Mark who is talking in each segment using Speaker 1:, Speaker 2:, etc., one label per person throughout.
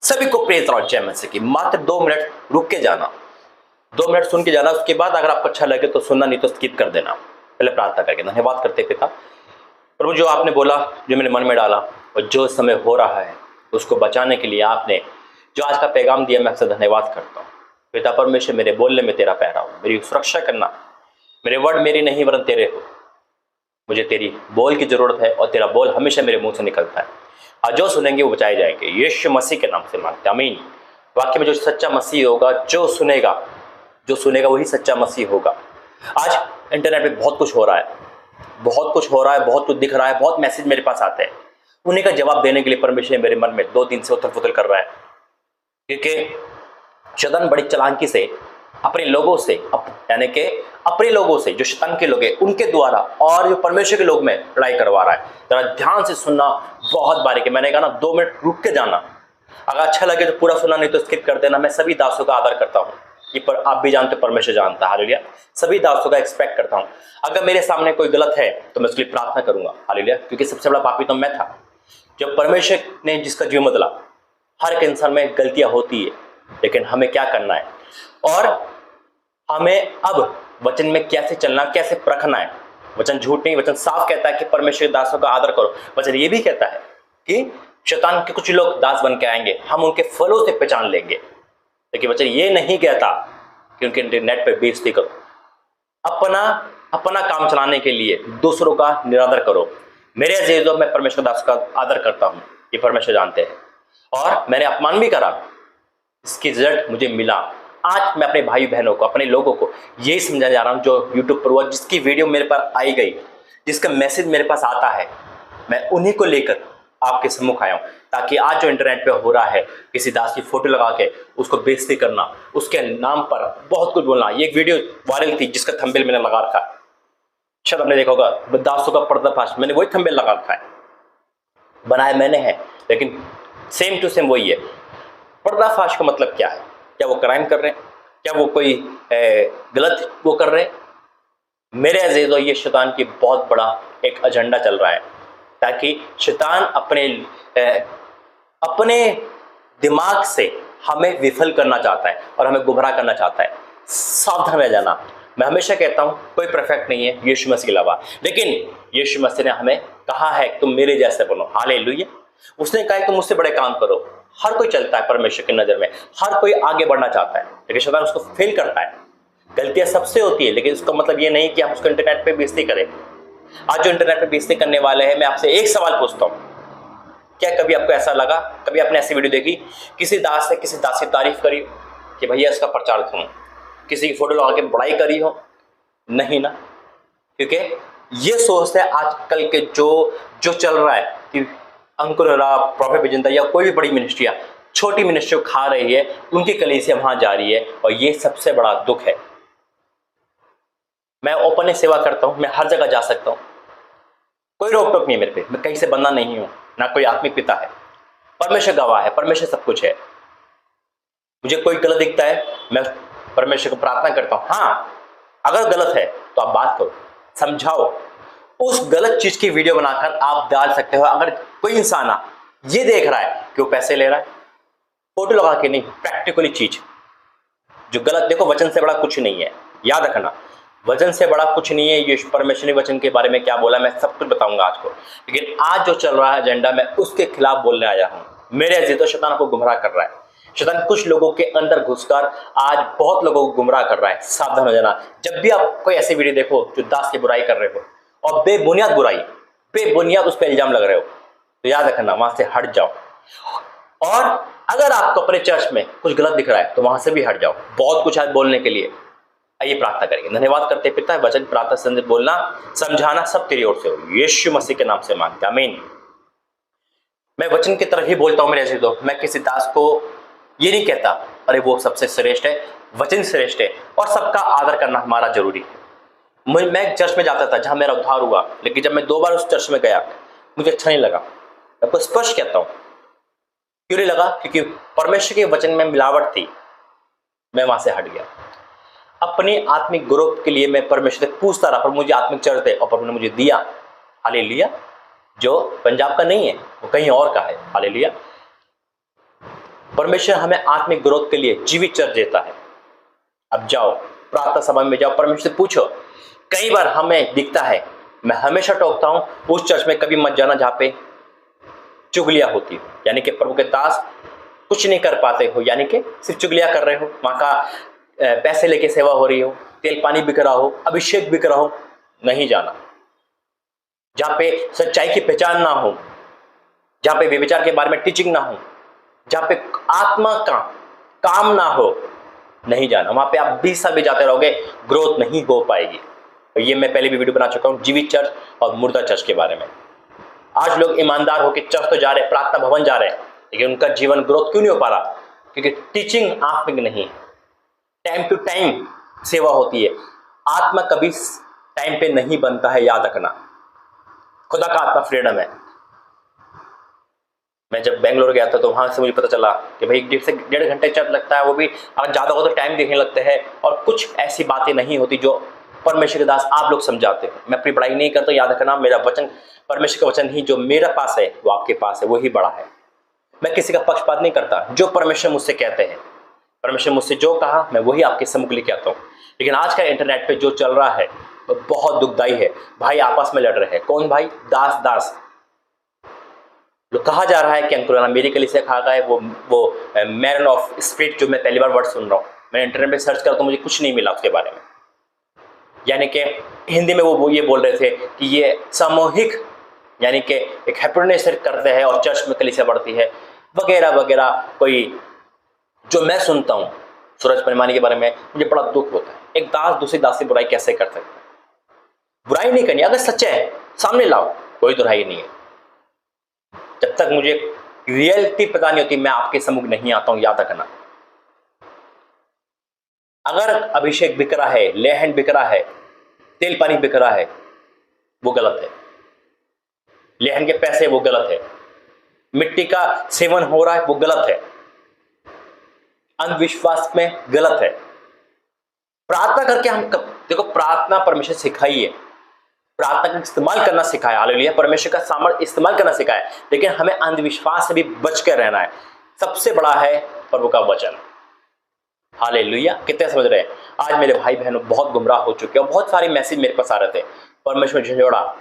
Speaker 1: सभी को praise Lord जय मसीह की। मात्र 2 मिनट रुक के जाना, 2 मिनट सुन के जाना। उसके बाद अगर आपको अच्छा लगे तो सुनना, नहीं तो स्किप कर देना। पहले प्रार्थना करके धन्यवाद करते पिता प्रभु, जो आपने बोला, जो मेरे मन में डाला और जो समय हो रहा है उसको बचाने के लिए आपने जो आज का पैगाम दिया, मैं आपसे धन्यवाद करता हूँ पिता परमेश्वर। मेरे बोलने में तेरा पैरा हो, मेरी सुरक्षा करना। मेरे वर्ड मेरी नहीं वरन तेरे हो। मुझे तेरी बोल की जरूरत है और तेरा बोल हमेशा मेरे मुंह से निकलता है। आज जो सुनेंगे वो बचाए जाएंगे, यीशु मसीह के नाम से मांगते आमीन। वाक्य में जो सच्चा मसीह होगा, जो सुनेगा वही सच्चा मसीह होगा। आज इंटरनेट पे बहुत कुछ हो रहा है, बहुत कुछ दिख रहा है, बहुत मैसेज मेरे पास आते हैं। उन्हीं का जवाब देने के लिए परमेश्वर मेरे मन में 2 दिन से उथल पुथल कर रहा है, क्योंकि शैतान बड़ी चालाकी से अपने लोगों से, यानी कि अपने लोगों से, जो शैतान के लोग हैं उनके द्वारा और जो परमेश्वर के लोग में लड़ाई करवा रहा है। जरा ध्यान से सुनना, बहुत बारीकी। मैंने कहा ना 2 मिनट रुक के जाना। अगर अच्छा लगे तो पूरा सुनना, नहीं तो स्किप कर देना। मैं सभी दासों का आदर करता हूँ, ये पर आप भी जानते हो, परमेश्वर जानता है। हालेलुया। सभी दासों का एक्सपेक्ट करता हूँ। अगर मेरे सामने कोई गलत है तो मैं उसके लिए प्रार्थना करूंगा। हालेलुया। क्योंकि सबसे बड़ा पापी तो मैं था। जब परमेश्वर ने जिसका जीवन बदला, हर एक इंसान में गलतियां होती है, लेकिन हमें क्या करना है और हमें अब वचन में कैसे चलना, कैसे परखना है। वचन झूठ नहीं, वचन साफ कहता है कि परमेश्वर दासों का आदर करो। वचन ये भी कहता है कि शैतान के कुछ लोग दास बन के आएंगे, हम उनके फलों से पहचान लेंगे। लेकिन वचन ये नहीं कहता कि उनके इंटरनेट पे बेइज्जती करो। अपना काम चलाने के लिए दूसरों का निरादर करो। मेरे अजीजों, मैं परमेश्वर दास का आदर करता हूँ, ये परमेश्वर जानते हैं। और मैंने अपमान भी करा, इसकी रिजल्ट मुझे मिला। आज मैं अपने भाई बहनों को, अपने लोगों को यही समझाने जा रहा हूँ, जो यूट्यूब पर हुआ, जिसकी वीडियो मेरे पास आई गई, जिसका मैसेज मेरे पास आता है, मैं उन्हीं को लेकर आपके सम्मुख आया हूँ। ताकि आज जो इंटरनेट पे हो रहा है, किसी दास की फोटो लगा के उसको बेइज्जती करना, उसके नाम पर बहुत कुछ बोलना। ये एक वीडियो वायरल थी जिसका थंबनेल मैंने लगा रखा है, शायद आपने देखा होगा, दासों का पर्दाफाश। मैंने वही थंबनेल लगा रखा है, बनाया मैंने है, लेकिन सेम टू सेम वही है। पर्दाफाश का मतलब क्या है? क्या वो क्राइम कर रहे हैं? क्या वो कोई गलत वो कर रहे हैं? मेरे अजीजों, ये शैतान की बहुत बड़ा एक एजेंडा चल रहा है, ताकि शैतान अपने दिमाग से हमें विफल करना चाहता है और हमें गुमराह करना चाहता है। सावधान रह जाना। मैं हमेशा कहता हूं, कोई परफेक्ट नहीं है यीशु मसीह के अलावा, लेकिन यीशु मसीह ने हमें कहा है तुम मेरे जैसे बनो। हालेलुया। उसने कहा है तुम मुझसे बड़े काम करो। हर कोई चलता है परमेश्वर की नजर में, हर कोई आगे बढ़ना चाहता है, लेकिन शैतान उसको फेल करता है। गलतियां सबसे होती है, लेकिन उसका मतलब ये नहीं कि हम उसको इंटरनेट पे बेइज्जती करें। आज जो इंटरनेट पे बेइज्जती करने वाले हैं, मैं आपसे एक सवाल पूछता हूं, क्या कभी आपको ऐसा लगा, कभी आपने ऐसी वीडियो देखी, किसी दास ने किसी दास की तारीफ करी कि भैया इसका प्रचार करूं, किसी की फोटो लगा के बड़ाई करी हो? नहीं ना। क्योंकि ये सोचते हैं आजकल के जो चल रहा है कि अंकुर राव, प्रॉफेट विजेंद्र या कोई भी बड़ी मिनिस्ट्रियां छोटी मिनिस्ट्री खा रही है, उनकी कलीसिया वहां जा रही है, और ये सबसे बड़ा दुख है। मैं ओपन सेवा करता हूं, मैं हर जगह जा सकता हूं, कोई रोक टोक नहीं मेरे पे, मैं कहीं से बंधा नहीं हूं, ना कोई आत्मिक पिता है। परमेश्वर गवाह है, परमेश्वर सब कुछ है। मुझे कोई गलत दिखता है, मैं परमेश्वर को प्रार्थना करता हूं। हाँ, अगर गलत है तो आप बात करो, समझाओ। उस गलत चीज की वीडियो बनाकर आप डाल सकते हो। अगर कोई इंसान ये देख रहा है कि वो पैसे ले रहा है, फोटो लगा के नहीं, प्रैक्टिकली चीज जो गलत, देखो वचन से बड़ा कुछ नहीं है, याद रखना, वचन से बड़ा कुछ नहीं है। ये परमेश्वर ने वचन के बारे में क्या बोला, मैं सब कुछ बताऊंगा आज को। लेकिन आज जो चल रहा है एजेंडा, मैं उसके खिलाफ बोलने आया हूं। मेरे अजीजों, शैतान आपको गुमराह कर रहा है। शैतान कुछ लोगों के अंदर घुसकर आज बहुत लोगों को गुमराह कर रहा है। सावधान हो जाना। जब भी आप कोई ऐसी वीडियो देखो जो दास की बुराई कर रहे हो और बेबुनियाद बुराई, बेबुनियाद उस पर इल्जाम लग रहे हो, तो याद रखना, वहां से हट जाओ। और अगर आपको अपने चर्च में कुछ गलत दिख रहा है तो वहां से भी हट जाओ। बहुत कुछ है बोलने के लिए। आइए प्रार्थना करेंगे। धन्यवाद करते पिता, वचन प्रार्थना संदेश बोलना समझाना सब तेरी ओर से हो, यीशु मसीह के नाम से मांगते आमीन। मैं वचन की तरफ ही बोलता हूं मेरे अजीजों। मैं किसी दास को ये नहीं कहता अरे वो सबसे श्रेष्ठ है, वचन श्रेष्ठ है और सबका आदर करना हमारा जरूरी है। मैं चर्च में जाता था जहां मेरा उद्धार हुआ, लेकिन जब मैं 2 बार उस चर्च में गया मुझे अच्छा नहीं लगा। मैं आपको स्पष्ट कहता हूं, क्यों नहीं लगा? क्योंकि परमेश्वर के वचन में मिलावट थी। मैं वहां से हट गया। अपनी आत्मिक ग्रोथ के लिए मैं परमेश्वर से पूछता रहा, पर मुझे आत्मिक चर्च दे, और परमेश्वर ने मुझे दिया। हालेलुया। जो पंजाब का नहीं है, वो कहीं और का है। हालेलुया। परमेश्वर हमें आत्मिक ग्रोथ के लिए जीवित चर्च देता है। अब जाओ प्रार्थना सभा में जाओ, परमेश्वर से पूछो। कई बार हमें दिखता है, मैं हमेशा टोकता हूं, उस चर्च में कभी मत जाना जहां पे चुगलियां होती हो, यानी कि प्रभु के दास कुछ नहीं कर पाते हो, यानी कि सिर्फ चुगलियां कर रहे हो, वहां का पैसे लेके सेवा हो रही हो, तेल पानी बिक रहा हो, अभिषेक बिक रहा हो, नहीं जाना। जहां पे सच्चाई की पहचान ना हो, जहां पे व्यभिचार के बारे में टीचिंग ना हो, जहां पे आत्मा का काम ना हो, नहीं जाना। वहां पे आप 20 साल भी जाते रहोगे, ग्रोथ नहीं हो पाएगी। और ये मैं पहले भी वीडियो बना चुका हूं जीवित चर्च और मुर्दा चर्च के बारे में। आज लोग ईमानदार होकर चर्च तो जा रहे हैं, प्रार्थना भवन जा रहे हैं, लेकिन उनका जीवन ग्रोथ क्यों नहीं हो पा रहा? क्योंकि टीचिंग आत्मिक नहीं है। टाइम टू टाइम सेवा होती है, आत्मा कभी टाइम पे नहीं बनता है, याद रखना। खुदा का आत्मा फ्रीडम है। मैं जब बेंगलोर गया था तो वहां से मुझे पता चला कि भाई 1.5 घंटे चर्च लगता है, वो भी अगर ज्यादा हो तो टाइम देखने लगते हैं, और कुछ ऐसी बातें नहीं होती जो परमेश्वर के दास आप लोग समझाते हो। मैं अपनी पढ़ाई नहीं करता, याद रखना, मेरा वचन परमेश्वर का वचन ही जो मेरा पास है वो आपके पास है, वही बड़ा है। मैं किसी का पक्षपात नहीं करता, जो परमेश्वर मुझसे कहते हैं, परमेश्वर मुझसे जो कहा मैं वही आपके सम्मुख लेके आता हूँ। लेकिन आज का इंटरनेट पे जो चल रहा है वो बहुत दुखदाई है। भाई आपस में लड़ रहे हैं, कौन भाई? दास दास। जो कहा जा रहा है कि अंकुर मेरी कलीसिया खा गए, वो मैरन ऑफ स्पिरिट, जो मैं पहली बार वर्ड सुन रहा हूँ। मैंने इंटरनेट पे सर्च करा तो मुझे कुछ नहीं मिला उसके बारे में। यानी कि हिंदी में वो ये बोल रहे थे कि ये सामूहिक, यानी कि एक हैप्पीनेस करते हैं और चर्च में कलीसिया बढ़ती है, वगैरह वगैरह। कोई जो मैं सुनता हूँ सूरज परिमानी के बारे में, मुझे बड़ा दुख होता है। एक दास दूसरी दास से बुराई कैसे कर सकता है? बुराई नहीं करनी, अगर सच्चा है सामने लाओ, कोई दुराई नहीं है। जब तक मुझे रियलिटी पता नहीं होती मैं आपके सम्मुख नहीं आता हूं, याद रखना। अगर अभिषेक बिक रहा है, लेहन बिक रहा है, तेल पानी बिक रहा है, वो गलत है। लेहन के पैसे वो गलत है, मिट्टी का सेवन हो रहा है वो गलत है, अंधविश्वास में गलत है। प्रार्थना करके हम देखो, प्रार्थना परमेश्वर सिखाई है, प्रार्थना का इस्तेमाल करना सिखाया, हालेलुया, परमेश्वर का सामर्थ्य इस्तेमाल करना सिखाया, लेकिन हमें अंधविश्वास से भी बच कर रहना है। सबसे बड़ा है प्रभु का वचन, हालेलुया। कितने समझ रहे हैं? आज मेरे भाई बहनों बहुत गुमराह हो चुके हैं, और बहुत सारे मैसेज मेरे पास आ रहे थे, परमेश्वर झंझोड़ा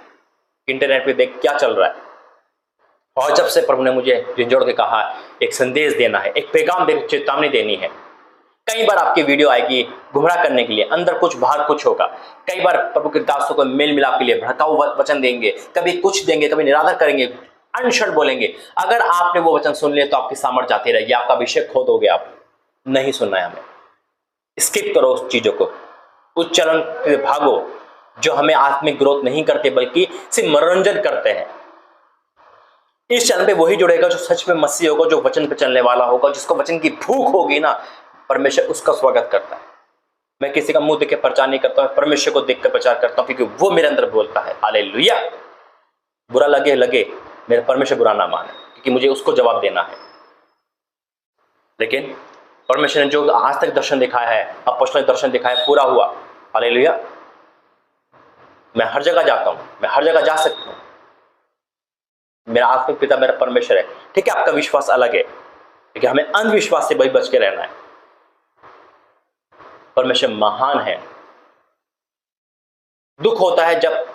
Speaker 1: इंटरनेट पे देख क्या चल रहा है। और जब से प्रभु ने मुझे झंझोड़ के कहा एक संदेश देना है, एक पैगाम देना, चेतावनी देनी है। कई बार आपकी वीडियो आएगी गुमराह करने के लिए, अंदर कुछ बाहर कुछ होगा। कई बार प्रभु के दासों को मेल मिलाप के लिए भड़काऊ वचन देंगे, कभी कुछ देंगे, कभी निरादर करेंगे, अनशन बोलेंगे। अगर आपने वो वचन सुन लिया तो आपकी सामर्थ्य आती रहेगी, आपका अभिषेक खो दोगे। आप नहीं सुनना है हमें, स्किप करो उस चीजों को, उस चलन से भागो जो हमें आत्मिक ग्रोथ नहीं करते बल्कि सिर्फ मनोरंजन करते हैं। इस चैनल पे वही जुड़ेगा जो सच में मसीह होगा, जो वचन पे चलने वाला होगा, जिसको वचन की भूख होगी ना, परमेश्वर उसका स्वागत करता है। मैं किसी का मुंह देख के प्रचार नहीं करता हूं, परमेश्वर को देख कर प्रचार करता हूं, क्योंकि वो मेरे अंदर बोलता है। हालेलुया। बुरा लगे लगे, मेरा परमेश्वर बुरा ना माने, क्योंकि मुझे उसको जवाब देना है। लेकिन परमेश्वर ने जो आज तक दर्शन दिखाया है, अपोस्तलिक दर्शन दिखाया, पूरा हुआ। हालेलुया। मैं हर जगह जाता हूं, मैं हर जगह जा सकता हूं। मेरा आत्मिक पिता मेरा परमेश्वर है। ठीक है, आपका विश्वास अलग है, लेकिन हमें अंधविश्वास से बच के रहना है। परमेश्वर महान है। दुख होता है जब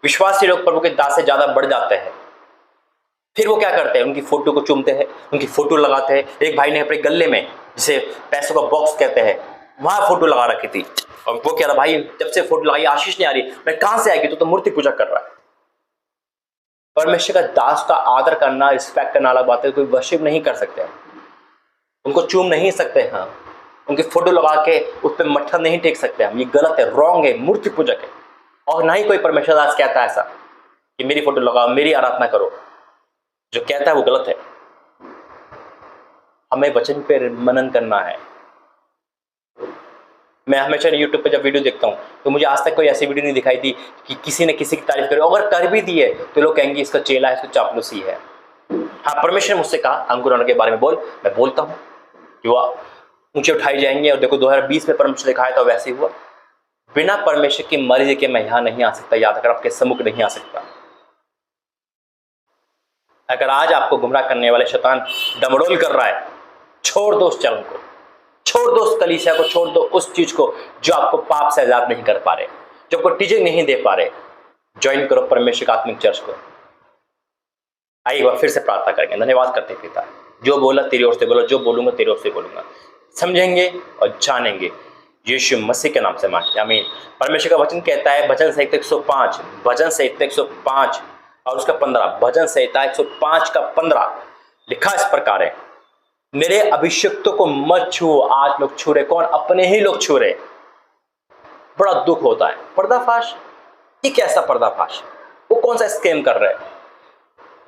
Speaker 1: विश्वासी लोग प्रभु के दास से ज्यादा बढ़ जाते हैं। फिर वो क्या करते हैं? उनकी फोटो को चूमते हैं, उनकी फोटो लगाते हैं। एक भाई ने अपने गले में, जिसे पैसों का बॉक्स कहते हैं, वहां फोटो लगा रखी थी, और वो कह रहा भाई जब से फोटो लगाई आशीष नहीं आ रही, मैं कहां से आएगी? तो मूर्ति पूजा कर रहा है। परमेश्वर का दास का आदर करना, रिस्पेक्ट करना अलग बात है। कोई वर्शिप नहीं कर सकते, उनको चूम नहीं सकते हैं, उनकी फोटो लगा के उस पर मत्था नहीं टेक सकते हम। ये गलत है, रॉन्ग है, मूर्ति पूजक है। और ना ही कोई परमेश्वर दास कहता है ऐसा कि मेरी फोटो लगाओ, मेरी आराधना करो। जो कहता है वो गलत है। हमें वचन पे मनन करना है। मैं हमेशा यूट्यूब पे जब वीडियो देखता हूँ तो मुझे आज तक कोई ऐसी वीडियो नहीं दिखाई दी कि किसी ने किसी की तारीफ करी। अगर कर भी दी है तो लोग कहेंगे इसका चेला है, इसको चापलूसी है। हाँ, परमेश्वर ने मुझसे कहा अंकुरण के बारे में बोल, मैं बोलता हूँ कि वो ऊंचे उठाए जाएंगे। और देखो 2020 में परमेश्वर दिखाया था, वैसे हुआ। बिना परमेश्वर की मर्जी के मैं यहां नहीं आ सकता, याद अगर आपके सम्मुख नहीं आ सकता। अगर आज आपको गुमराह करने वाले शैतान डमडोल कर रहा है, छोड़ दो उस चलन को, छोड़ दो उस कलीसिया को, छोड़ दो उस चीज को जो आपको पाप से आजाद नहीं कर पा रहे, जो आपको टीचिंग नहीं दे पा रहे। ज्वाइन करो परमेश्वर का आत्मिक चर्च को। आइए एक बार फिर से प्रार्थना करेंगे। धन्यवाद करते पिता, जो बोला तेरी ओर से बोला, जो बोलूंगा तेरी ओर से बोलूंगा, समझेंगे और जानेंगे यीशु मसीह के नाम से मांगते हैं, आमीन। परमेश्वर का वचन कहता है भजन संहिता 105, भजन संहिता 105 और उसका 15, भजन संहिता 105 का 15 लिखा इस प्रकार है, मेरे अभिषिक्तों को मत छुओ। आज लोग छू रहे, कौन? अपने ही लोग छू रहे। बड़ा दुख होता है। पर्दाफाश, ये कैसा पर्दाफाश? वो कौन सा स्कैम कर रहे हैं?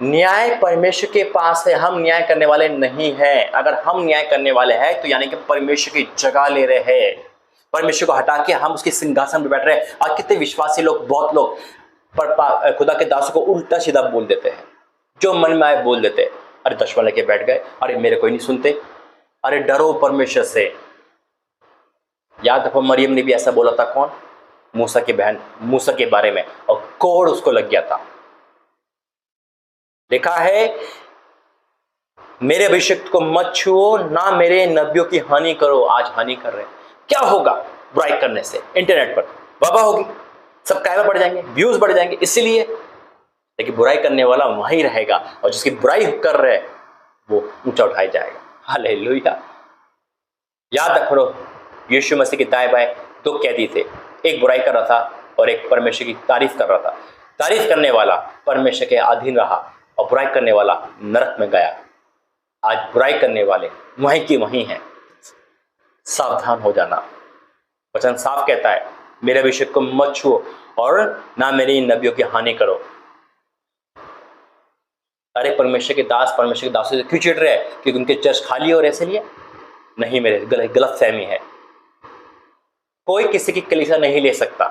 Speaker 1: न्याय परमेश्वर के पास है, हम न्याय करने वाले नहीं हैं। अगर हम न्याय करने वाले हैं तो यानी कि परमेश्वर की जगह ले रहे हैं, परमेश्वर को हटा के हम उसके सिंहासन पर बैठ रहे हैं। और कितने विश्वासी लोग, बहुत लोग खुदा के दासों को उल्टा सीधा बोल देते हैं, जो मन में आए बोल देते हैं। अरे 10 लेके बैठ गए, अरे मेरे कोई नहीं सुनते। अरे डरो परमेश्वर से। याद रखो मरियम ने भी ऐसा बोला था, कौन? मूसा की बहन, मूसा के बारे में, और कोड़ उसको लग गया था। लिखा है मेरे अभिषिक्त को मत छुओ, ना मेरे नबियों की हानि करो। आज हानि कर रहे हैं। क्या होगा बुराई करने से? इंटरनेट पर वाह होगी, सब्सक्राइबर बढ़ जाएंगे, व्यूज बढ़ जाएंगे, इसीलिए। लेकिन बुराई करने वाला वहीं रहेगा, और जिसकी बुराई कर रहे हैं वो ऊंचा उठाया जाएगा। हालेलुया। याद रखो यीशु मसीह के दाएं बाएं 2 कैदी थे, एक बुराई कर रहा था और एक परमेश्वर की तारीफ कर रहा था। तारीफ करने वाला परमेश्वर के अधीन रहा और बुराई करने वाला नरक में गया। आज बुराई करने वाले वहीं की वहीं हैं। सावधान हो जाना। वचन साफ कहता है मेरे अभिषेक को मत छुओ और ना मेरी नबियों की हानि करो। अरे परमेश्वर के दास परमेश्वर के दासों से क्यों चिढ़ रहे हैं? क्योंकि उनके चर्च खाली हो रहे इसलिए? नहीं, मेरे गलत फहमी है। कोई किसी की कलीसिया नहीं ले सकता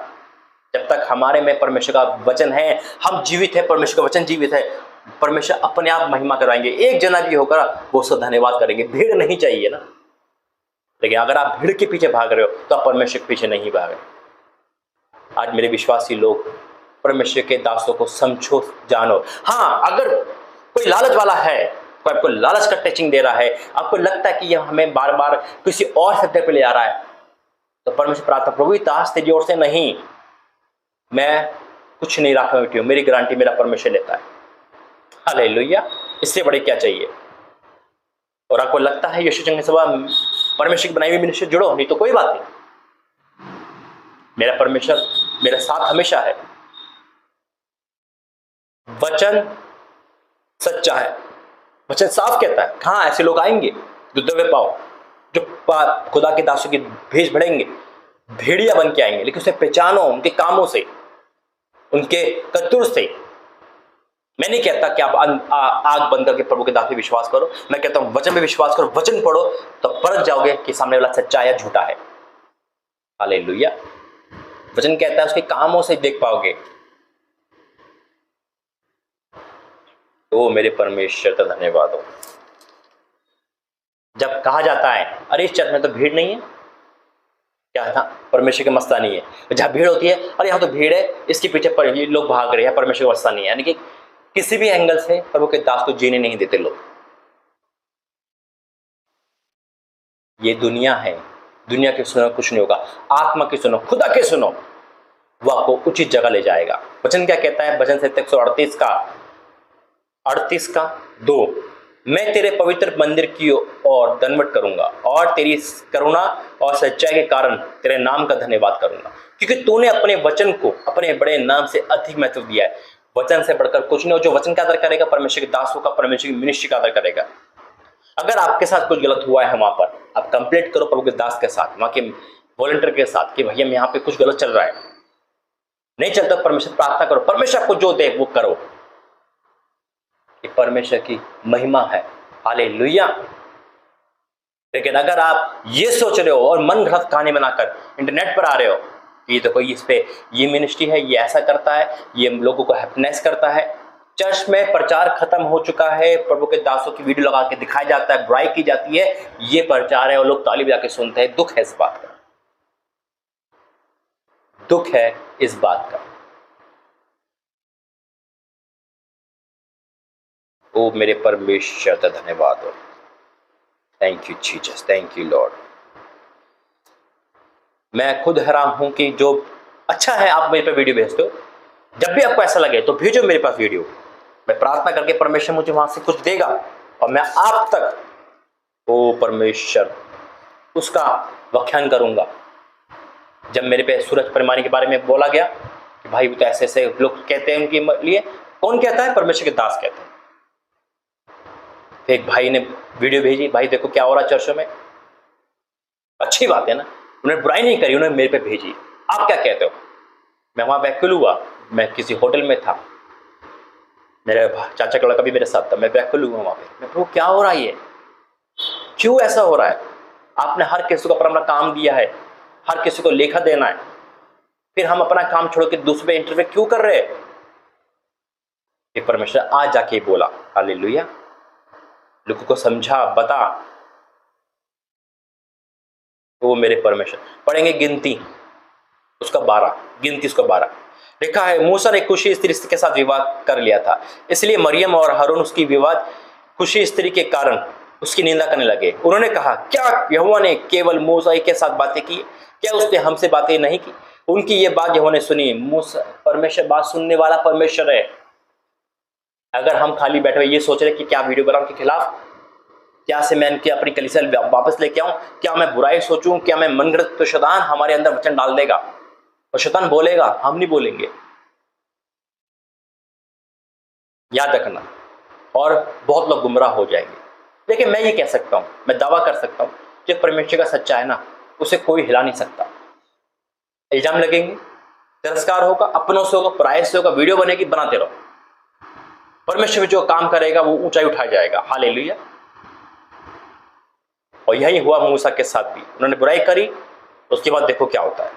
Speaker 1: जब तक हमारे में परमेश्वर का वचन है, हम जीवित है, परमेश्वर का वचन जीवित है। परमेश्वर अपने आप महिमा करवाएंगे। एक जना भी होगा वो उसका धन्यवाद करेंगे। भीड़ नहीं चाहिए ना, लेकिन अगर आप भीड़ के पीछे भाग रहे हो तो आप परमेश्वर के पीछे नहीं भाग रहे। आज मेरे विश्वासी लोग परमेश्वर के दासों को समझो, जानो। हाँ, अगर कोई लालच वाला है, कोई आपको लालच का टचिंग दे रहा है, आपको लगता है कि यह हमें बार बार किसी और सत्य पे ले आ रहा है, तो परमेश्वर प्रार्थना, प्रभु दास तेरी ओर से नहीं, मैं कुछ नहीं रखा बैठी हूं, मेरी गारंटी मेरा परमेश्वर लेता है। हालेलुया। इससे बड़े क्या चाहिए? और आपको लगता है यीशु चंग सभा परमेश्वर की बनाई हुई मिनिस्ट्री जुड़ो, नहीं तो कोई बात नहीं, मेरा परमेश्वर मेरे साथ हमेशा है। वचन सच्चा है, वचन साफ कहता है। कहां ऐसे लोग आएंगे जो दबे पाओ, जो खुदा के दासों की भेष बढ़ेंगे, भेड़िया बन के आएंगे, लेकिन उसे पहचानो उनके कामों से, उनके कतुर से। मैं नहीं कहता कि आप आग बंद करके प्रभु के दास पे विश्वास करो, मैं कहता हूं वचन पे विश्वास करो, वचन पढ़ो, तो परख जाओगे कि सामने वाला सच्चा है या झूठा है। हालेलुया। वचन कहता है उसके कामों से देख पाओगे। तो मेरे परमेश्वर का धन्यवाद हो। जब कहा जाता है अरे इस चर्च में तो भीड़ नहीं है, क्या था? परमेश्वर की मस्तानी है। जहां भीड़ होती है, अरे यहाँ तो भीड़ है, इसके पीछे ये लोग भाग रहे हैं, परमेश्वर की मस्तानी है। यानी कि किसी भी एंगल से प्रभु के दास को जीने नहीं देते लोग। ये दुनिया है, दुनिया के सुनो कुछ नहीं होगा, आत्मा की सुनो, खुदा के सुनो, वो आपको उचित जगह ले जाएगा। वचन क्या कहता है? भजन संहिता 138 का 2, मैं तेरे पवित्र मंदिर की ओर दंडवत करूंगा और तेरी करुणा और सच्चाई के कारण तेरे नाम का धन्यवाद करूंगा, क्योंकि तूने अपने वचन को अपने बड़े नाम से अधिक महत्व दिया है। वचन से बढ़कर कुछ नहीं हो। जो वचन का आदर करेगा परमेश्वर के दासों का, परमेश्वर की मिनिस्ट्री का आदर करेगा। अगर आपके साथ कुछ गलत हुआ है, वहां पर आप कंप्लेंट करो प्रभु के दास के साथ, वहां के वॉलंटियर के साथ कि भैया यहाँ पे कुछ गलत चल रहा है, नहीं चलता, परमेश्वर प्रार्थना करो, परमेश्वर आपको जो दे वो करो। ये परमेश्वर की महिमा है। हालेलुया। लेकिन अगर आप ये सोच रहे हो और मन घड़त कहानी बनाकर इंटरनेट पर आ रहे हो कि देखो इस पे ये मिनिस्ट्री है, ये ऐसा करता है, ये लोगों को हैप्पीनेस करता है, चर्च में प्रचार खत्म हो चुका है, प्रभु के दासों की वीडियो लगा के दिखाया जाता है, बुराई की जाती है, ये प्रचार है और लोग ताली बजा के सुनते हैं। दुख है इस बात का, दुख है इस बात का। ओ मेरे परमेश्वर का धन्यवाद हो। Thank you Jesus, thank you Lord. मैं खुद हैरान हूं कि जो अच्छा है आप मेरे पे वीडियो भेजते हो, जब भी आपको ऐसा लगे तो भेजो मेरे पास वीडियो। मैं प्रार्थना करके परमेश्वर मुझे वहां से कुछ देगा और मैं आप तक, ओ परमेश्वर, उसका व्याख्यान करूंगा। जब मेरे पे सूरज परमानी के बारे में बोला गया कि भाई वो तो ऐसे ऐसे लोग कहते हैं उनके लिए, कौन कहता है? परमेश्वर के दास कहते हैं। एक भाई ने वीडियो भेजी, भाई देखो क्या हो रहा है चर्चों में, अच्छी बात है ना, उन्होंने बुराई नहीं करी, उन्होंने मेरे पे भेजी। आप क्या कहते हो? मैं वहां व्याकुल हुआ, मैं किसी होटल में था, मेरे चाचा का लड़का भी मेरे साथ था, मैं व्याकुल हुआ वहां पे। मैं प्रभु क्या हो रहा है, ये क्यों ऐसा हो रहा है? आपने हर किसी को अपना काम दिया है, हर किसी को लेखा देना है, फिर हम अपना काम छोड़ के दूसरे पे इंटरव्यू क्यों कर रहे हैं? ये परमेश्वर आज जाके बोला, हालेलुया, लोगों को समझा, बता। तो वो मेरे परमेश्वर। पढ़ेंगे गिनती उसका 12, गिनती उसका 12 लिखा है, मूसा ने कुशी स्त्री के साथ विवाह कर लिया था, इसलिए मरियम और हारून उसकी विवाद कुशी स्त्री के कारण उसकी निंदा करने लगे। उन्होंने कहा, क्या यहोवा ने केवल मूसा ही के साथ बातें की? क्या उसने हमसे बातें नहीं की? उनकी ये बात यहोवा ने सुनी। मूसा, परमेश्वर बात सुनने वाला परमेश्वर है। अगर हम खाली बैठे हुए ये सोच रहे कि क्या वीडियो बनाऊं के खिलाफ, क्या से मैं इनकी अपनी कलीसिया वापस लेके आऊं, क्या मैं बुराई सोचूं, क्या मैं मनगढ़ंत, तो शैतान हमारे अंदर वचन डाल देगा और शैतान बोलेगा, हम नहीं बोलेंगे। याद रखना, और बहुत लोग गुमराह हो जाएंगे। लेकिन मैं ये कह सकता हूं, मैं दावा कर सकता हूं, जो परमेश्वर का सच्चा है ना, उसे कोई हिला नहीं सकता। इल्जाम लगेंगे, तिरस्कार होगा, अपनों से होगा, पराये से होगा, वीडियो बनेगी, बनाते रहो। परमेश्वर जो काम करेगा वो ऊंचाई उठाया जाएगा। हालेलुया। और यही हुआ मूसा के साथ भी, उन्होंने बुराई करी, उसके बाद देखो क्या होता है।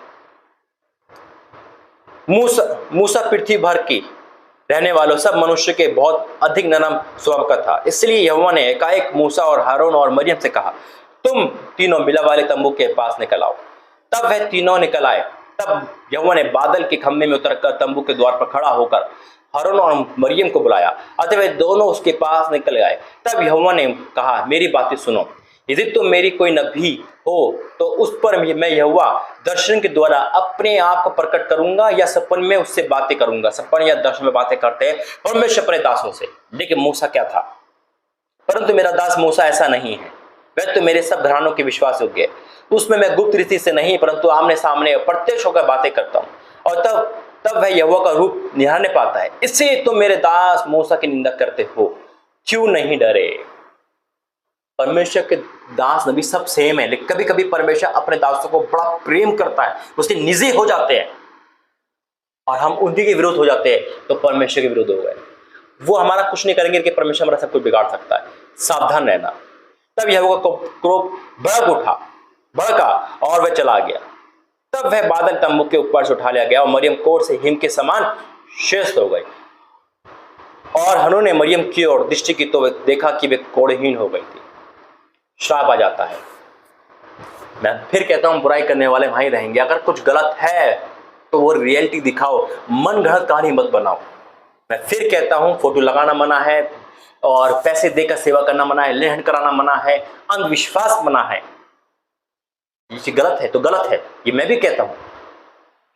Speaker 1: मूसा पृथ्वी भर की रहने वालों सब मनुष्य के बहुत अधिक नरम स्वभाव का था, इसलिए यहोवा ने एकाएक मूसा और हारून और मरियम से कहा, तुम तीनों मिला वाले तंबू के पास निकल आओ। तब वह तीनों निकल आए। तब यहोवा ने बादल के खम्भे में उतरकर तंबू के द्वार पर खड़ा होकर हारून और मरियम को बुलाया, अतः वे दोनों उसके पास निकल गए। तब यहोवा ने कहा, मेरी बातें सुनो, यदि तुम मेरी कोई नबी हो तो उस पर मैं यहोवा दर्शन के द्वारा अपने आप को प्रकट करूंगा या सपन में उससे बातें करूंगा। सपन या दर्शन में बातें करते हैं परमेश्वर अपने दासों से। लेकिन मूसा क्या था? परंतु मेरा दास मूसा ऐसा नहीं है, वह तो मेरे सब घरानों के विश्वास योग्य है। उसमें मैं गुप्त रीति से नहीं परंतु आमने सामने प्रत्यक्ष होकर बातें करता हूँ, और तब वह यहोवा का रूप निहारने पाता है। इससे तुम मेरे दास मूसा की निंदा करते हो, क्यों नहीं डरे? परमेश्वर के दास नबी सब सेम है, लेकिन कभी कभी परमेश्वर अपने दासों को बड़ा प्रेम करता है, उसके निजी हो जाते हैं और हम उन्हीं के विरोध हो जाते हैं, तो परमेश्वर के विरोध हो गए। वो हमारा कुछ नहीं करेंगे कि परमेश्वर हमारा सब कुछ बिगाड़ सकता है। सावधान रहना। तब यहोवा का क्रोध भड़का और वह चला गया। तब वह बादल तंबू के ऊपर से उठा लिया गया और मरियम कोढ़ से हिम के समान शेष हो गई। और हारून ने मरियम की ओर दृष्टि की तो देखा कि वे कोढ़हीन हो गई थी। श्राप आ जाता है। मैं फिर कहता हूं, बुराई करने वाले वहीं रहेंगे। अगर कुछ गलत है तो वो रियलिटी दिखाओ, मन गढ़ंत कहानी मत बनाओ। मैं फिर कहता हूं, फोटो लगाना मना है और पैसे देकर सेवा करना मना है, लेहन कराना मना है, अंधविश्वास मना है। ये गलत है तो गलत है, ये मैं भी कहता हूं।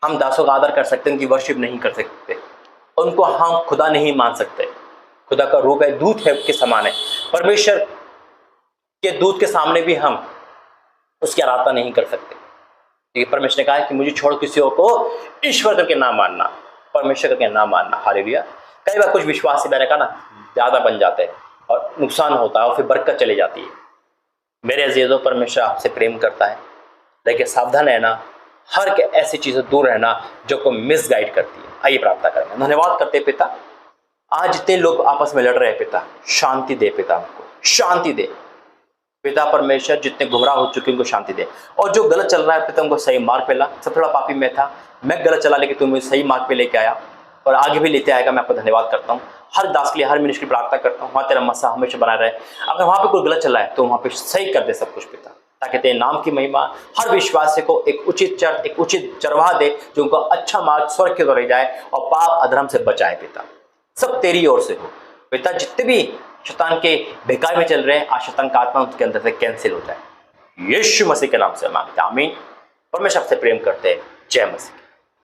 Speaker 1: हम दासों का आदर कर सकते हैं, उनकी वर्शिप नहीं कर सकते, उनको हम खुदा नहीं मान सकते। खुदा का रूप है, दूत है, उसके समान है। परमेश्वर के दूत के सामने भी हम उसकी आराधना नहीं कर सकते, क्योंकि परमेश्वर ने कहा है कि मुझे छोड़ किसी और को ईश्वर करके ना मानना, परमेश्वर करके ना मानना। हालेलुया। कई बार कुछ विश्वासी मैंने कहा ना ज्यादा बन जाते हैं और नुकसान होता है और फिर बरकत चली जाती है। मेरे अजीजों, परमेश्वर आपसे प्रेम करता है, लेकिन सावधान रहना, हर के ऐसी चीजें दूर रहना जो को मिसगाइड करती है। आइए प्रार्थना करेंगे। धन्यवाद करते पिता, आज जितने लोग आपस में लड़ रहे हैं पिता, शांति दे पिता, उनको शांति दे पिता। परमेश्वर जितने गुमराह हो चुके उनको शांति दे, और जो गलत चल रहा है पिता उनको सही मार्ग पे ला। सब थोड़ा पापी मैं था, मैं गलत चला, लेकिन तुम मुझे सही मार्ग पे लेके आया और आगे भी लेते आएगा। मैं आपको धन्यवाद करता हूँ। हर दास के लिए, हर मिनिस्ट्री प्रार्थना करता हूँ, वहाँ तेरा मसा हमेशा बना रहे। अगर वहाँ पे कोई गलत चला है तो वहाँ पे सही कर दे सब कुछ पिता, ताकि तेरे नाम की महिमा हर विश्वासी को एक उचित चरवाह दे, जो उनको अच्छा मार्ग स्वर्ग की ओर ले जाए और पाप अधर्म से बचाए पिता। सब तेरी ओर से हो पिता। जितने भी शैतान के बेकार में चल रहे हैं, आज शैतान का आत्मा उनके अंदर से कैंसिल हो जाए। यीशु मसीह के नाम से मांगते हैं, आमीन। परमेश्वर आपसे प्रेम करते हैं। जय मसीह।